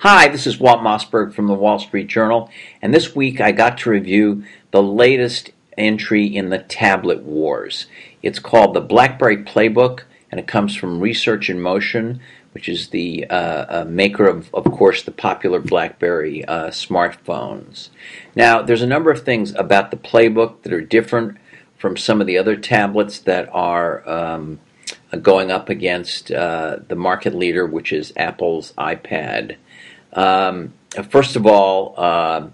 Hi, this is Walt Mossberg from the Wall Street Journal, and this week I got to review the latest entry in the tablet wars. It's called the BlackBerry PlayBook, and it comes from Research in Motion, which is the maker of course, the popular BlackBerry smartphones. Now, there's a number of things about the PlayBook that are different from some of the other tablets that are going up against the market leader, which is Apple's iPad. First of all,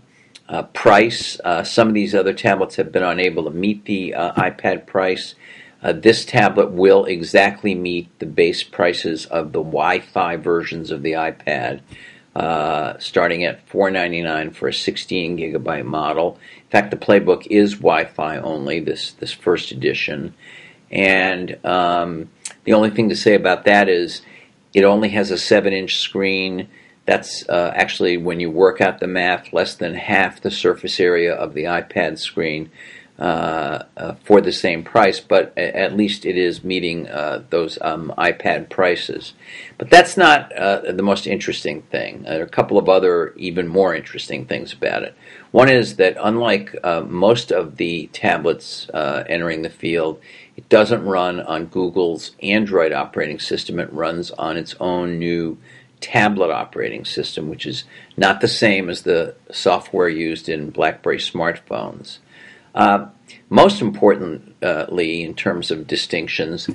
price. Some of these other tablets have been unable to meet the iPad price. This tablet will exactly meet the base prices of the Wi-Fi versions of the iPad, starting at $499 for a 16 gigabyte model. In fact, the PlayBook is Wi-Fi only, this first edition. And the only thing to say about that is it only has a 7-inch screen. That's actually, when you work out the math, less than half the surface area of the iPad screen for the same price, but at least it is meeting those iPad prices. But that's not the most interesting thing. There are a couple of other even more interesting things about it. One is that unlike most of the tablets entering the field, it doesn't run on Google's Android operating system. It runs on its own new tablet operating system, which is not the same as the software used in BlackBerry smartphones. Most importantly, in terms of distinctions,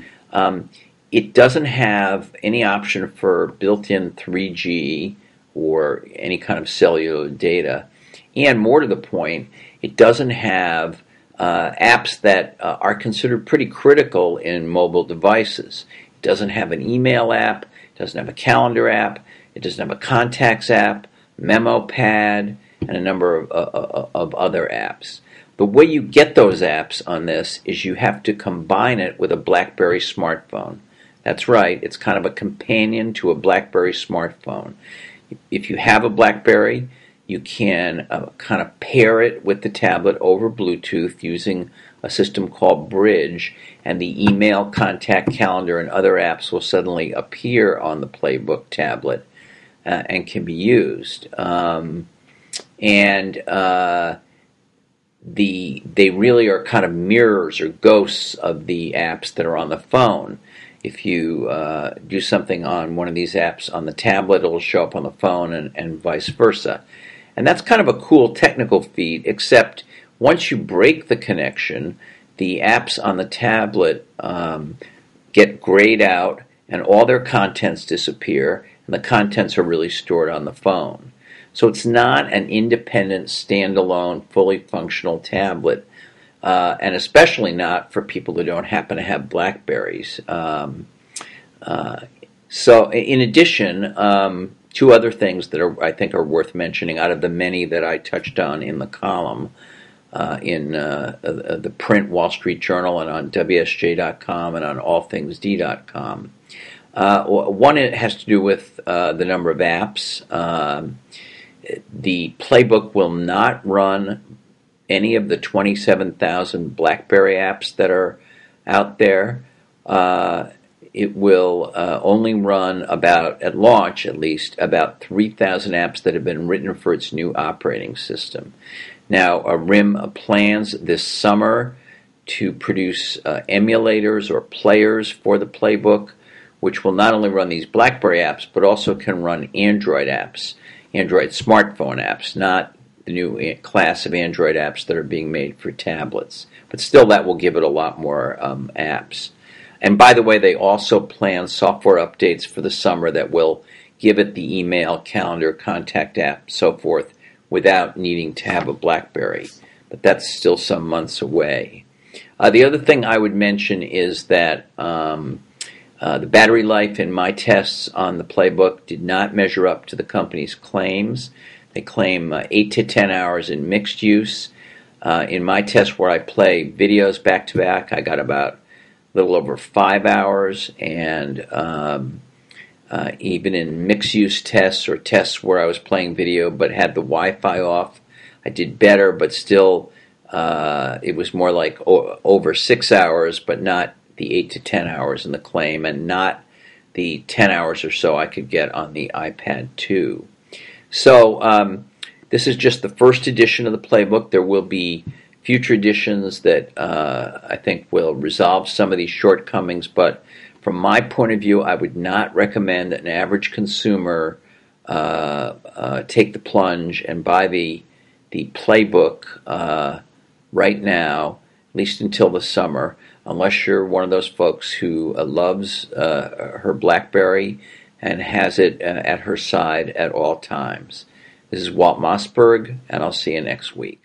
it doesn't have any option for built-in 3G or any kind of cellular data. And more to the point, it doesn't have apps that are considered pretty critical in mobile devices. It doesn't have an email app. It doesn't have a calendar app. It doesn't have a contacts app, memo pad, and a number of other apps. The way you get those apps on this is you have to combine it with a BlackBerry smartphone. That's right, it's kind of a companion to a BlackBerry smartphone. If you have a BlackBerry, you can kind of pair it with the tablet over Bluetooth using a system called Bridge, and the email, contact, calendar, and other apps will suddenly appear on the PlayBook tablet and can be used. They really are kind of mirrors or ghosts of the apps that are on the phone. If you do something on one of these apps on the tablet, it'll show up on the phone and vice versa. And that's kind of a cool technical feat, except once you break the connection, the apps on the tablet get grayed out and all their contents disappear, and the contents are really stored on the phone. So it's not an independent, standalone, fully functional tablet, and especially not for people who don't happen to have BlackBerries. So in addition, two other things that I think are worth mentioning out of the many that I touched on in the column in the print Wall Street Journal and on WSJ.com and on allthingsd.com. One, it has to do with the number of apps. The PlayBook will not run any of the 27,000 BlackBerry apps that are out there. It will only run at launch at least, about 3,000 apps that have been written for its new operating system. Now, RIM plans this summer to produce emulators or players for the PlayBook, which will not only run these BlackBerry apps, but also can run Android apps, Android smartphone apps, not the new class of Android apps that are being made for tablets. But still, that will give it a lot more apps. And by the way, they also plan software updates for the summer that will give it the email, calendar, contact app, so forth, without needing to have a BlackBerry. But that's still some months away. The other thing I would mention is that the battery life in my tests on the PlayBook did not measure up to the company's claims. They claim 8 to 10 hours in mixed use. In my test where I play videos back to back, I got about a little over 5 hours, and even in mixed use tests or tests where I was playing video but had the Wi-Fi off, I did better, but still it was more like over 6 hours, but not the 8 to 10 hours in the claim, and not the 10 hours or so I could get on the iPad 2. So this is just the first edition of the playbook. There will be future editions that I think will resolve some of these shortcomings, but from my point of view, I would not recommend an average consumer take the plunge and buy the playbook right now, at least until the summer, unless you're one of those folks who loves her BlackBerry and has it at her side at all times. This is Walt Mossberg, and I'll see you next week.